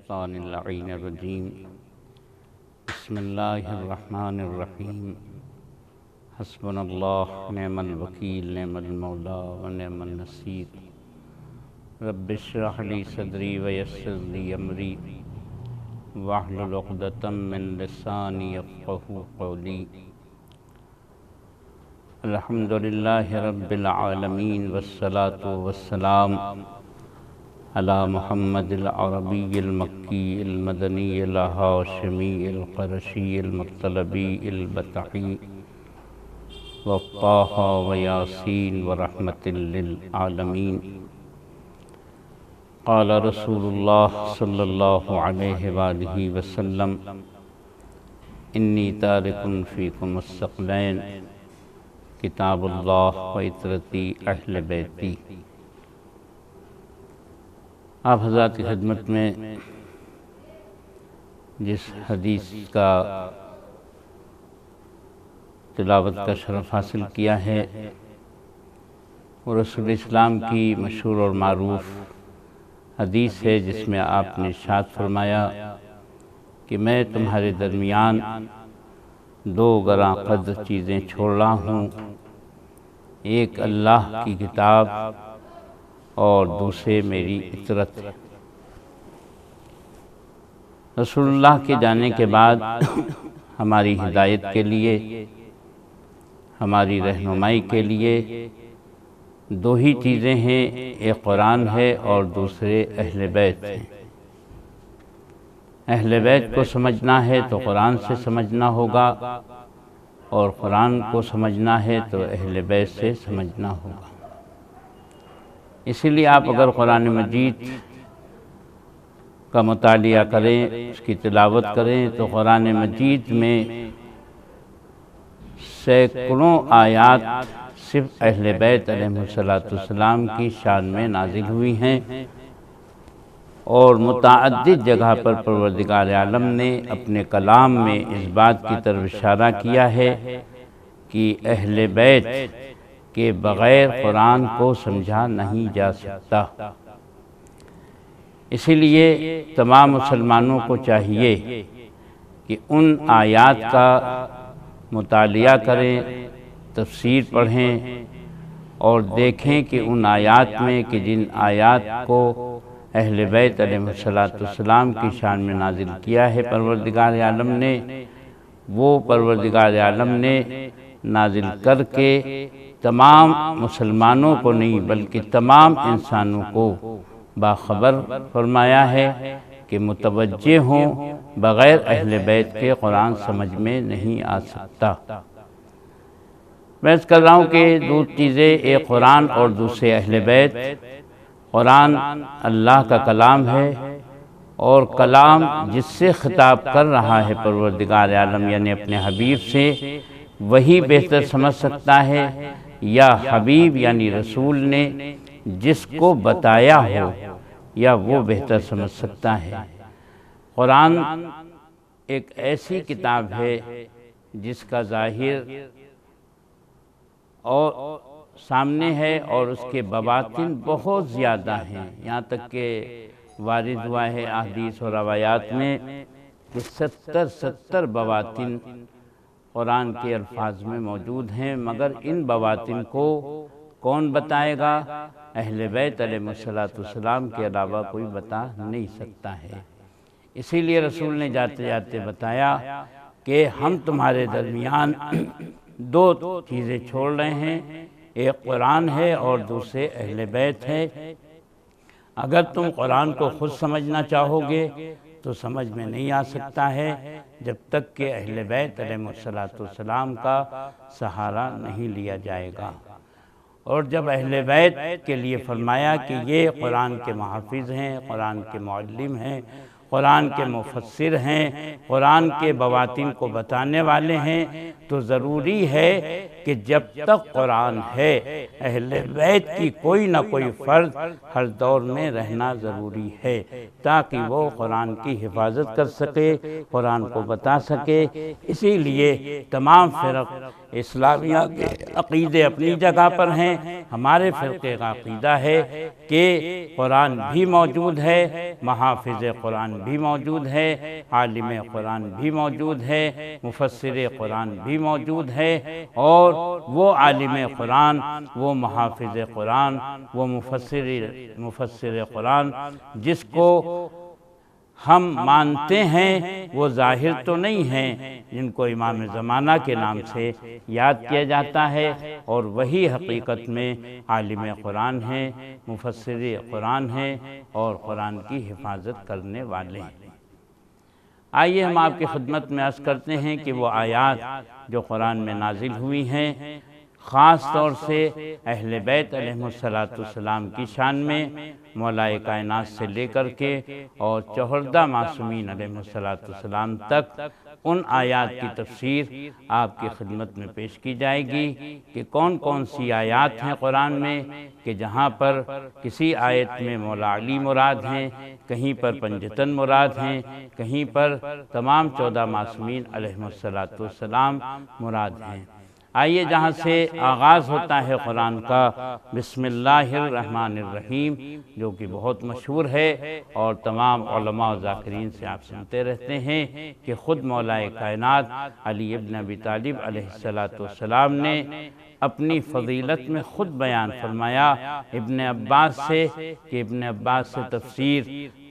الشیطان اللعین الرجیم بسم اللہ الرحمن الرحیم حسبنا اللہ نعم الوکیل نعم المولا و نعم النصیر رب اشرح لی صدری ویسر لی امری واحلل عقدۃ من لسانی یفقہوا قولی الحمدللہ رب العالمین والصلاة والسلام علی محمد العربی المکی المدنی الہاشمی القرشی المطلبی البتعی وطٰہٰ ویاسین ورحمۃ للعالمین قال رسول اللہ صلی اللہ علیہ وآلہ وسلم انی تارک فیکم الثقلین کتاب اللہ و عطرتی اہل بیتی۔ آپ حضرات کی خدمت میں جس حدیث کا تلاوت کا شرف حاصل کیا ہے وہ رسول اسلام کی مشہور اور معروف حدیث ہے، جس میں آپ نے ارشاد فرمایا کہ میں تمہارے درمیان دو گراں قدر چیزیں چھوڑ رہا ہوں، ایک اللہ کی کتاب اور دوسرے میری عطرت۔ رسول اللہ کے جانے کے بعد ہماری ہدایت کے لیے، ہماری رہنمائی کے لیے دو ہی چیزیں ہیں، ایک قرآن ہے اور دوسرے اہل بیت ہیں۔ اہل بیت کو سمجھنا ہے تو قرآن سے سمجھنا ہوگا، اور قرآن کو سمجھنا ہے تو اہل بیت سے سمجھنا ہوگا۔ اسی لیے آپ اگر قرآن مجید کا مطالعہ کریں، اس کی تلاوت کریں، تو قرآن مجید میں سینکڑوں آیات صرف اہل بیت علیہ السلام کی شان میں نازل ہوئی ہیں، اور متعدد جگہ پر پروردگار عالم نے اپنے کلام میں اس بات کی طرف اشارہ کیا ہے کہ اہل بیت کے بغیر قرآن کو سمجھا نہیں جا سکتا۔ اسی لیے تمام مسلمانوں کو چاہیے کہ ان آیات کا مطالعہ کریں، تفسیر پڑھیں اور دیکھیں کہ ان آیات میں کہ جن آیات کو اہل بیت علیہ السلام کی شان میں نازل کیا ہے پروردگار عالم نے، وہ پروردگار عالم نے نازل کر کے تمام مسلمانوں کو نہیں بلکہ تمام انسانوں کو باخبر فرمایا ہے کہ متوجہ ہوں، بغیر اہل بیت کے قرآن سمجھ میں نہیں آ سکتا۔ میں اس کر رہا ہوں کہ دو چیزیں، ایک قرآن اور دوسرے اہل بیت۔ قرآن اللہ کا کلام ہے، اور کلام جس سے خطاب کر رہا ہے پروردگار عالم یعنی اپنے حبیب سے، وہی بہتر سمجھ سکتا ہے، یا حبیب یعنی رسول نے جس کو بتایا ہو، یا وہ بہتر سمجھ سکتا ہے۔ قرآن ایک ایسی کتاب ہے جس کا ظاہر اور سامنے ہے، اور اس کے بواطن بہت زیادہ ہیں، یہاں تک کہ وارد ہوا ہے احادیث اور روایات میں کہ 70 بواطن قرآن کے الفاظ میں موجود ہیں، مگر ان بواطن کو کون بتائے گا؟ اہل بیت علیہ السلام کے علاوہ کوئی بتا نہیں سکتا ہے۔ اسی لیے رسول نے جاتے جاتے بتایا کہ ہم تمہارے درمیان دو چیزیں چھوڑ رہے ہیں، ایک قرآن ہے اور دوسرے اہل بیت ہے۔ اگر تم قرآن کو خود سمجھنا چاہو گے تو سمجھ میں نہیں آ سکتا ہے جب تک کہ اہل بیت علیہ السلام کا سہارا نہیں لیا جائے گا۔ اور جب اہل بیت کے لیے فرمایا کہ یہ قرآن کے محافظ ہیں، قرآن کے معلم ہیں، قرآن کے مفسر ہیں، قرآن کے بواطن کو بتانے والے ہیں، تو ضروری ہے کہ جب تک قرآن ہے اہل بیت کی کوئی نہ کوئی فرد ہر دور میں رہنا ضروری ہے، تاکہ وہ قرآن کی حفاظت کر سکے، قرآن کو بتا سکے۔ اسی لیے تمام فرق اسلامیہ کے عقیدے اپنی جگہ پر ہیں۔ ہمارے فرقے کا عقیدہ ہے کہ قرآن بھی موجود ہے، محافظ قرآن بھی موجود ہے، عالم قرآن بھی موجود ہے، مفسر قرآن بھی موجود ہے، اور وہ عالم قرآن، وہ محافظ قرآن، وہ مفسر قرآن جس کو ہم مانتے ہیں، وہ ظاہر تو نہیں ہیں، جن کو امام زمانہ کے نام سے یاد کیا جاتا ہے، اور وہی حقیقت میں عالم قرآن ہیں، مفسر قرآن ہیں، اور قرآن کی حفاظت کرنے والے ہیں۔ آئیے ہم آپ کی خدمت میں عرض کرتے ہیں کہ وہ آیات جو قرآن میں نازل ہوئی ہیں، خاص طور سے اہل بیت علیہ السلام کی شان میں، مولا کائنات سے لے کر کے اور چوہردہ معصومین علیہ السلام تک، ان آیات کی تفسیر آپ کی خدمت میں پیش کی جائے گی کہ کون کون سی آیات ہیں قرآن میں کہ جہاں پر کسی آیت میں مولا علی مراد ہیں، کہیں پر پنجتن مراد ہیں، کہیں پر تمام 14 معصومین علیہ السلام مراد ہیں۔ آئیے جہاں سے آغاز ہوتا ہے قرآن کا، بسم اللہ الرحمن الرحیم، جو کہ بہت مشہور ہے اور تمام علماء و ذاکرین سے آپ سنتے رہتے ہیں کہ خود مولا کائنات علی ابن ابی طالب علیہ السلام نے اپنی فضیلت میں خود بیان فرمایا ابن عباس سے، کہ ابن عباس سے تفسیر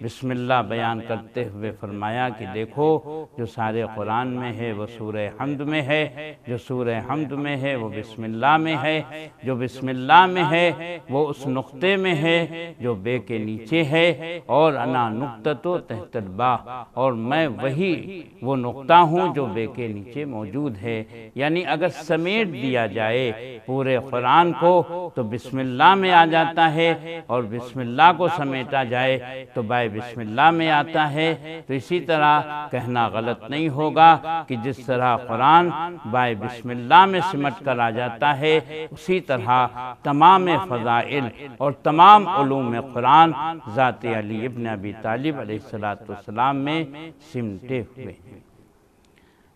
بسم اللہ بیان کرتے ہوئے فرمایا کہ دیکھو جو سارے قرآن میں ہے وہ سورہ حمد میں ہے، جو سورہ حمد میں ہے وہ بسم اللہ میں ہے، جو بسم اللہ میں ہے وہ اس نقطے میں ہے جو بے کے نیچے ہے، اور انا نقطۃ تحت الباء، اور میں وہی وہ نقطہ ہوں جو بے کے نیچے موجود ہے۔ یعنی اگر سمیٹ دیا جائے پورے قرآن کو تو بسم اللہ میں آ جاتا ہے، اور بسم اللہ کو سمیٹا جائے تو بائے بسم اللہ میں آتا ہے۔ تو اسی طرح کہنا غلط نہیں ہوگا کہ جس طرح قرآن بائے بسم اللہ میں سمٹ کر آ جاتا ہے، اسی طرح تمام فضائل اور تمام علوم قرآن ذات علی ابن ابی طالب علیہ السلام میں سمٹے ہوئے ہیں۔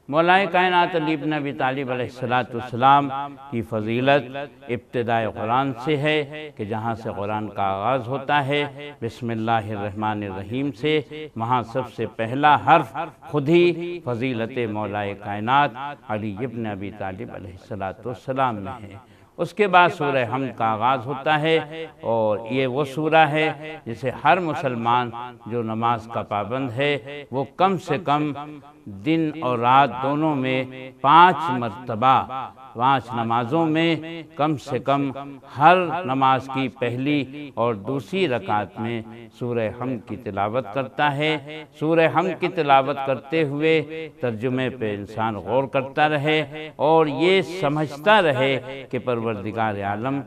مولا کائنات علی ابن ابی طالب علیہ السلام کی فضیلت ابتدائے قرآن سے ہے کہ جہاں سے قرآن کا آغاز ہوتا ہے بسم اللہ الرحمن الرحیم سے، وہاں سب سے پہلا حرف خود ہی فضیلت مولا کائنات علی ابن ابی طالب علیہ السلام میں ہے۔ اس کے بعد سورہ حمد کا آغاز ہوتا ہے، اور یہ وہ سورہ ہے جسے ہر مسلمان جو نماز کا پابند ہے وہ کم سے کم دن اور رات دونوں میں 5 مرتبہ 5 نمازوں میں کم سے کم ہر نماز کی پہلی اور دوسری رکعت میں سورہ حمد کی تلاوت کرتا ہے۔ سورہ حمد کی تلاوت کرتے ہوئے ترجمے پہ انسان غور کرتا رہے اور یہ سمجھتا رہے کہ پروردگار عالم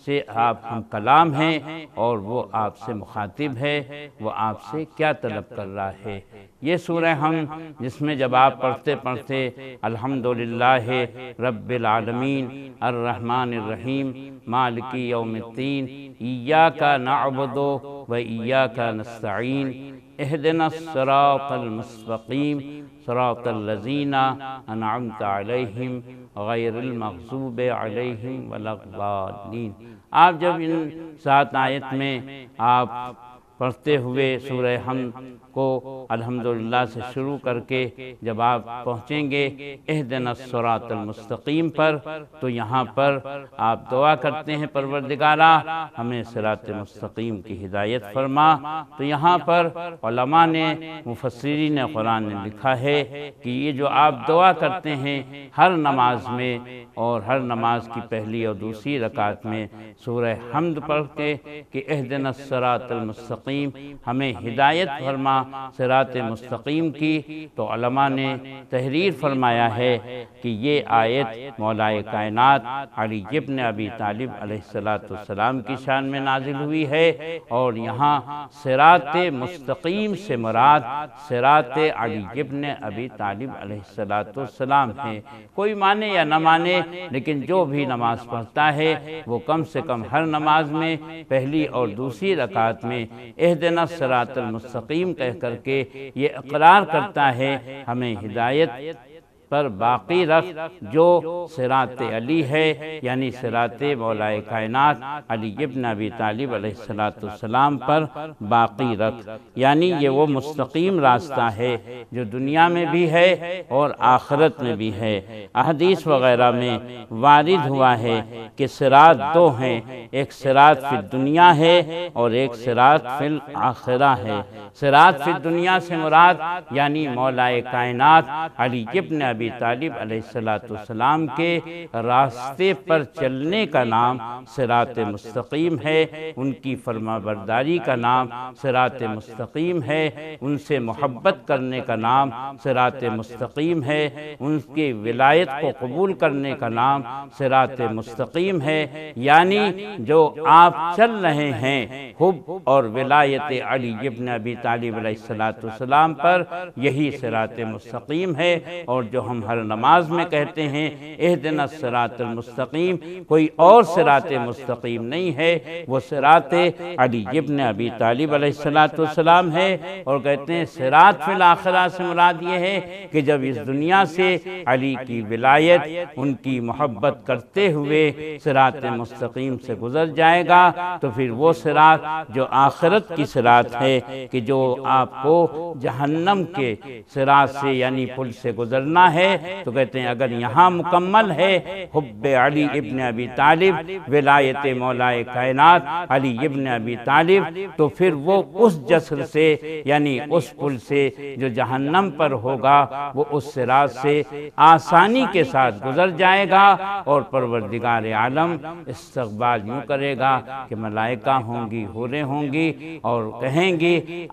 سے آپ ہم کلام ہیں اور وہ آپ سے مخاطب ہے، وہ آپ سے کیا طلب کر رہا ہے۔ یہ سورہ حمد جس میں جب آپ پڑھتے پڑھتے الحمدللہ رب العالمین الرحمن الرحیم مالک یوم الدین ایاک نعبد و ایاک نستعین اہدنا الصراط المستقیم صراط الذین انعمت علیہم غیر المغضوب علیہم ولا الضالین۔ آپ جب ان 7 آیت میں آپ پڑھتے ہوئے سورہ حمد کو الحمدللہ سے شروع کر کے جب آپ پہنچیں گے اہدنا الصراط المستقیم پر، تو یہاں پر آپ دعا کرتے ہیں پروردگارا ہمیں صراط مستقیم کی ہدایت فرما۔ تو یہاں پر علماء نے مفسرین قرآن نے لکھا ہے کہ یہ جو آپ دعا کرتے ہیں ہر نماز میں اور ہر نماز کی پہلی اور دوسری رکعت میں سورہ حمد پڑھ کے کہ اہدنا الصراط المستقیم ہمیں ہدایت فرما صراط مستقیم کی، تو علماء نے تحریر فرمایا ہے کہ یہ آیت مولا کائنات علی ابن ابی طالب علیہ السلام کی شان میں نازل ہوئی ہے، اور یہاں صراط مستقیم سے مراد صراط علی ابن ابی طالب علیہ السلام ہے۔ کوئی مانے یا نہ مانے، لیکن جو بھی نماز پڑھتا ہے وہ کم سے کم ہر نماز میں پہلی اور دوسری رکعت میں اہدنا الصراط المستقیم کہہ کر کے یہ اقرار کرتا ہے، ہمیں ہدایت پر باقی رکھ، جو صراط علی ہے، یعنی صراط مولا کائنات علی ابن ابی طالب علیہ السلام پر باقی رکھ، یعنی یہ وہ مستقیم راستہ ہے جو دنیا میں بھی ہے اور آخرت میں بھی ہے۔ احادیث وغیرہ میں وارد ہوا ہے کہ صراط دو ہیں، ایک صراط فی الدنیا ہے اور ایک صراط فی الآخرہ ہے۔ صراط فی الدنیا سے مراد یعنی مولا کائنات علی ابن ابی طالب علیہ السلام کے راستے پر چلنے کا نام صراط مستقیم ہے، ان کی فرما برداری کا نام صراط مستقیم ہے، ان سے محبت کرنے کا نام صراط مستقیم ہے، ان کی ولایت کو قبول کرنے کا نام صراط مستقیم ہے، یعنی جو آپ چل رہے ہیں حب اور ولایت علی ابن ابی طالب علیہ السلام پر، یہی صراط مستقیم ہے۔ اور جو ہم ہر نماز میں کہتے ہیں اہدنا الصراط المستقیم، کوئی اور صراط مستقیم نہیں ہے، وہ صراط علی ابن ابی طالب علیہ السلام ہے۔ اور کہتے ہیں صراط فی الآخرہ سے مراد یہ ہے کہ جب اس دنیا سے علی کی ولایت، ان کی محبت کرتے ہوئے صراط مستقیم سے گزر جائے گا، تو پھر وہ صراط جو آخرت کی صراط ہے کہ جو آپ کو جہنم کے صراط سے یعنی پل سے گزرنا ہے، تو کہتے ہیں اگر یہاں مکمل ہے حب علی ابن ابی طالب، ولایت مولا کائنات علی ابن ابی طالب، تو پھر وہ اس جسر سے یعنی اس پل سے جو جہنم پر ہوگا، وہ اس صراط سے آسانی کے ساتھ گزر جائے گا، اور پروردگار عالم استقبال یوں کرے گا کہ ملائکہ ہوں گی، حوریں ہوں گی، اور کہیں گی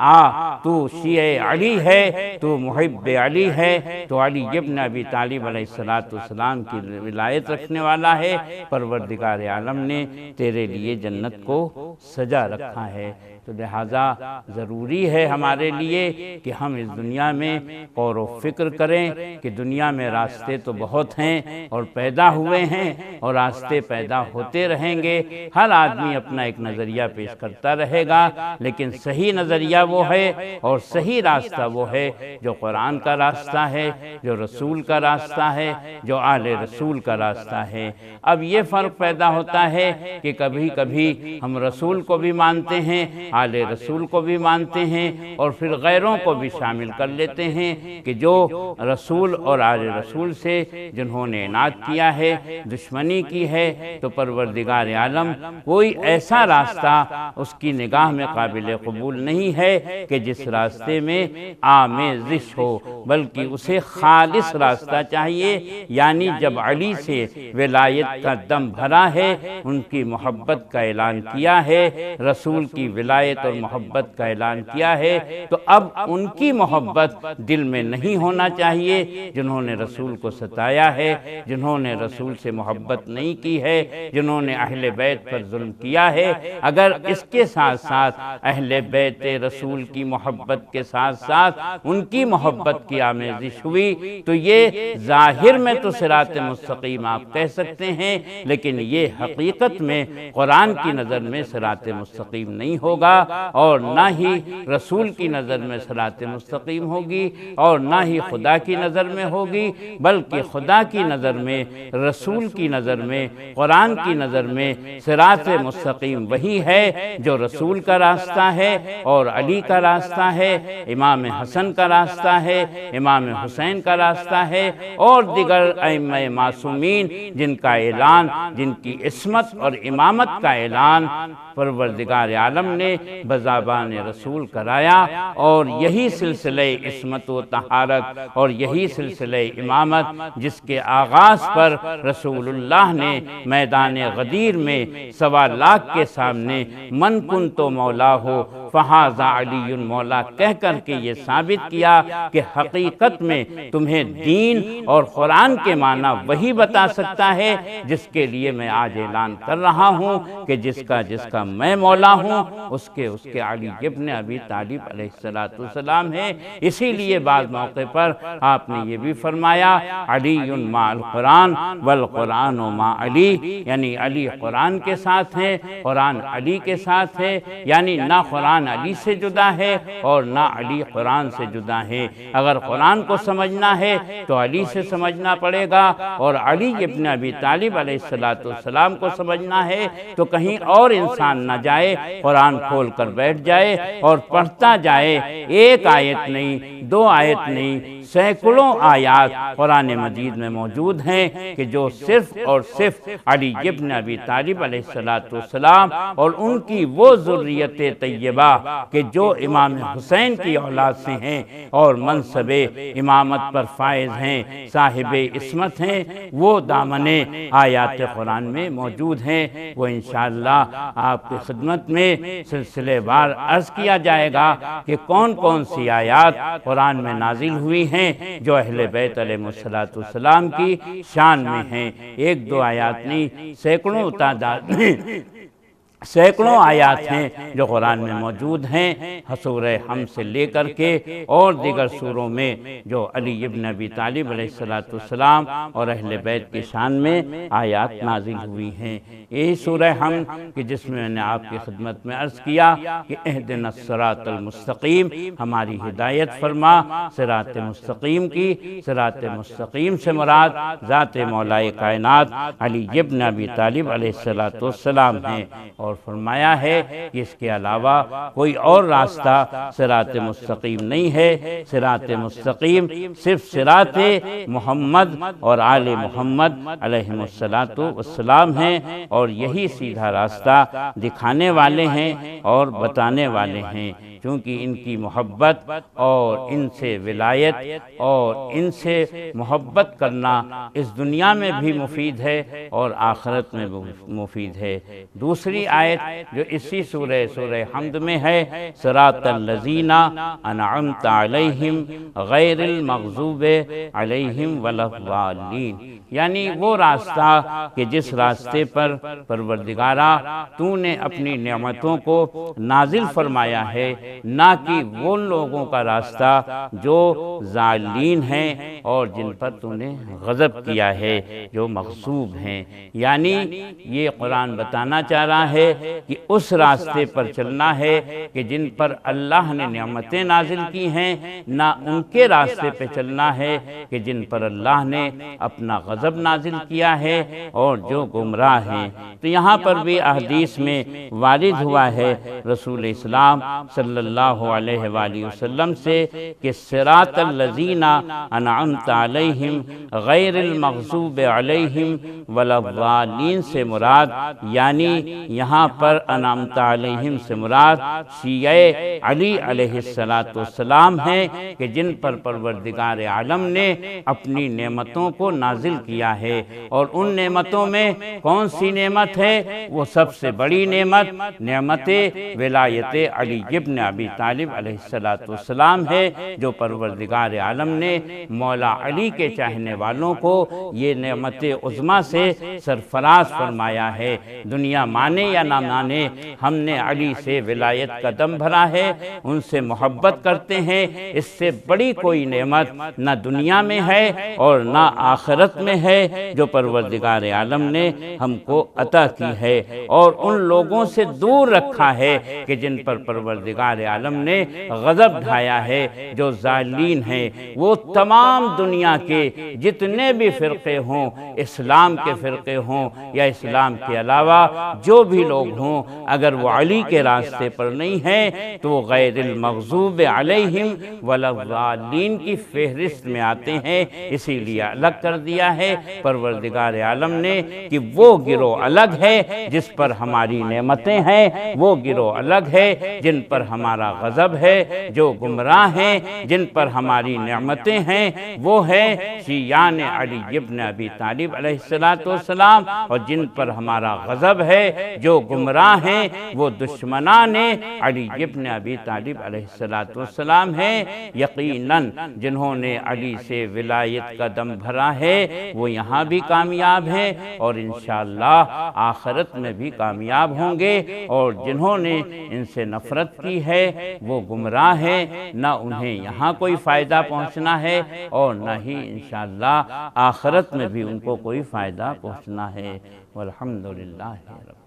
تو شیعہ علی ہے، تو محب علی ہے، تو علی ابن ابی طالب علیہ السلام کی ولایت رکھنے والا ہے، پروردگار عالم نے تیرے لیے جنت کو سجا رکھا ہے۔ تو لہٰذا ضروری ہے ہمارے لیے کہ ہم اس دنیا میں غور و فکر کریں کہ دنیا میں راستے تو بہت ہیں اور پیدا ہوئے ہیں، اور راستے پیدا ہوتے رہیں گے، ہر آدمی اپنا ایک نظریہ پیش کرتا رہے گا، لیکن صحیح نظریہ وہ ہے اور صحیح راستہ وہ ہے جو قرآن کا راستہ ہے، جو رسول کا راستہ ہے، جو آل رسول کا راستہ ہے۔ اب یہ فرق پیدا ہوتا ہے کہ کبھی کبھی ہم رسول کو بھی مانتے ہیں، آل رسول کو بھی مانتے ہیں، اور پھر غیروں کو بھی شامل کر لیتے ہیں کہ جو رسول اور آل رسول سے جنہوں نے عناد کیا ہے، دشمنی کی ہے، تو پروردگار عالم کوئی ایسا راستہ اس کی نگاہ میں قابل قبول نہیں ہے کہ جس راستے میں آمیزش ہو، بلکہ اسے خالص راستہ چاہیے، یعنی جب علی سے ولایت کا دم بھرا ہے، ان کی محبت کا اعلان کیا ہے، رسول کی ولایت اور محبت کا اعلان کیا ہے، تو اب ان کی محبت دل میں نہیں ہونا چاہیے جنہوں نے رسول کو ستایا ہے، جنہوں نے رسول سے محبت نہیں کی ہے، جنہوں نے اہل بیت پر ظلم کیا ہے۔ اگر اس کے ساتھ ساتھ اہل بیت رسول کی محبت کے ساتھ ساتھ ان کی محبت کی آمیزش ہوئی، تو یہ ظاہر میں تو صراط مستقیم آپ کہہ سکتے ہیں، لیکن یہ حقیقت میں قرآن کی نظر میں صراط مستقیم نہیں ہوگا، اور نہ ہی رسول کی نظر میں صراط مستقیم ہوگی، اور نہ ہی خدا کی نظر میں ہوگی، بلکہ خدا کی نظر میں، رسول کی نظر میں، قرآن کی نظر میں صراط مستقیم وہی ہے جو رسول کا راستہ ہے اور علی کا راستہ ہے، امام حسن کا راستہ ہے، امام حسین کا راستہ ہے، اور دیگر ائمہ معصومین جن کا اعلان، جن کی عصمت اور امامت کا اعلان پروردگار عالم نے بزبان رسول کرایا، اور یہی سلسلہ عصمت و طہارت اور یہی سلسلہ امامت جس کے آغاز پر رسول اللہ نے میدان غدیر میں 1.25 لاکھ کے سامنے من کنت مولا ہو فہذا علی مولا کہہ کر کے یہ ثابت کیا کہ حقیقت میں تمہیں دین اور قرآن کے معنی وہی بتا سکتا ہے جس کے لیے میں آج اعلان کر رہا ہوں کہ جس کا میں مولا ہوں اس کے علی ابن ابی طالب علیہ السلام ہے۔ اسی لیے بعض موقع پر آپ نے یہ بھی فرمایا علی مع القرآن والقرآن مع علی، یعنی علی قرآن کے ساتھ ہیں، قرآن علی کے ساتھ ہے، یعنی نہ قرآن علی سے جدا ہے اور نہ علی قرآن سے جدا ہے۔ اگر قرآن کو سمجھنا ہے تو علی سے سمجھنا پڑے گا، اور علی ابن ابی طالب علیہ السلام کو سمجھنا ہے تو کہیں اور انسان نہ جائے، قرآن کھول کر بیٹھ جائے اور پڑھتا جائے، ایک آیت نہیں، 2 آیت نہیں، سینکڑوں آیات قرآن مجید میں موجود ہیں کہ جو صرف اور صرف علی ابن ابی طالب علیہ السلام اور ان کی وہ ذریت طیبہ کہ جو امام حسین کی اولاد سے ہیں اور منصب امامت پر فائز ہیں، صاحب عصمت ہیں، وہ دامن آیات قرآن میں موجود ہیں۔ وہ انشاءاللہ آپ کی خدمت میں سلسلے وار عرض کیا جائے گا کہ کون کون سی آیات قرآن میں نازل ہوئی ہیں جو اہل بیت علیہ السلام کی شان میں ہیں۔ 1-2 آیات نہیں، سینکڑوں تعداد میں سینکڑوں آیات ہیں جو قرآن میں موجود ہیں، سورہ حم سے لے کر کے اور دیگر سوروں میں جو علی ابن ابی طالب علیہ السلام اور اہل بیت کی شان میں آیات نازل ہوئی ہیں۔ یہی سورہ حم کہ جس میں نے آپ کی خدمت میں عرض کیا کہ اہدنا الصراط المستقیم، ہماری ہدایت فرما صراط مستقیم کی۔ صراط مستقیم سے مراد ذات مولا کائنات علی ابن ابی طالب علیہ السلام ہیں، اور فرمایا ہے کہ اس کے علاوہ کوئی اور راستہ صراط مستقیم نہیں ہے۔ صراط مستقیم صرف صراط محمد اور آل محمد علیہ السلام ہیں، اور یہی سیدھا راستہ دکھانے والے ہیں اور بتانے والے ہیں، کیونکہ ان کی محبت اور ان سے ولایت اور ان سے محبت کرنا اس دنیا میں بھی مفید ہے اور آخرت میں بھی مفید ہے۔ دوسری آیت جو اسی سورہ حمد میں ہے، صراط الذین انعمت علیہم غیر المغضوب علیہم ولا الضالین، یعنی وہ راستہ کہ جس راستے پر پروردگارہ تو نے اپنی نعمتوں کو نازل فرمایا ہے، نہ کہ وہ لوگوں کا راستہ جو ضالین ہیں اور جن پر تو نے غضب کیا ہے، جو مغضوب ہیں۔ یعنی یہ قرآن بتانا چاہ رہا ہے کہ اس راستے پر چلنا ہے کہ جن پر اللہ نے نعمتیں نازل کی ہیں، نہ ان کے راستے پہ چلنا ہے کہ جن پر اللہ نے اپنا غضب نازل کیا ہے اور جو گمراہ ہیں۔ تو یہاں پر بھی احادیث میں وارد ہوا ہے رسول اسلام صلی اللہ علیہ وآلہ وسلم سے کہ صراط الذین انعمت علیہم غیر المغضوب علیہم ولا الضالین سے مراد، یعنی یہاں پر انعمت علیہم سے مراد شیعہ علی علیہ السلام ہیں کہ جن پر پروردگار عالم نے اپنی نعمتوں کو نازل کیا ہے، اور ان نعمتوں میں کون سی نعمت ہے؟ وہ سب سے بڑی نعمت ولایت علی ابن ابی طالب علیہ السلام ہے، جو پروردگار عالم نے مولا علی کے چاہنے والوں کو یہ نعمت عظمیٰ سے سرفراز فرمایا ہے۔ دنیا مانے یا نہ مانے، ہم نے علی سے ولایت کا دم بھرا ہے، ان سے محبت کرتے ہیں۔ اس سے بڑی کوئی نعمت نہ دنیا میں ہے اور نہ آخرت میں ہے جو پروردگار عالم نے ہم کو عطا کی ہے، اور ان لوگوں سے دور رکھا ہے کہ جن پر پروردگار پروردگار عالم نے غضب ڈھایا ہے جو ظالمین ہیں، وہ تمام دنیا کے جتنے بھی فرقے ہوں، اسلام کے فرقے ہوں یا اسلام کے علاوہ جو بھی لوگ ہوں، اگر وہ علی کے راستے پر نہیں ہیں تو وہ غیر المغضوب علیہم ولا الضالین کی فہرست میں آتے ہیں۔ اسی لیے الگ کر دیا ہے پروردگار عالم نے کہ وہ گروہ الگ ہے جس پر ہماری نعمتیں ہیں، وہ گروہ الگ ہے جن پر ہمارا غضب ہے، جو گمراہ ہیں جن پر ہماری نعمتیں ہیں وہ ہیں شیعان علی ابن ابی طالب علیہ السلام، اور جن پر ہمارا غضب ہے، جو گمراہ ہیں وہ دشمنان علی ابن ابی طالب علیہ السلام ہیں۔ یقیناً جنہوں نے علی سے ولایت کا دم بھرا ہے وہ یہاں بھی کامیاب ہیں اور انشاءاللہ آخرت میں بھی کامیاب ہوں گے، اور جنہوں نے ان سے نفرت کی ہے وہ گمراہ ہیں، نہ انہیں یہاں کوئی فائدہ پہنچنا ہے اور نہ ہی انشاءاللہ آخرت میں بھی ان کو کوئی فائدہ پہنچنا ہے۔ والحمدللہ رب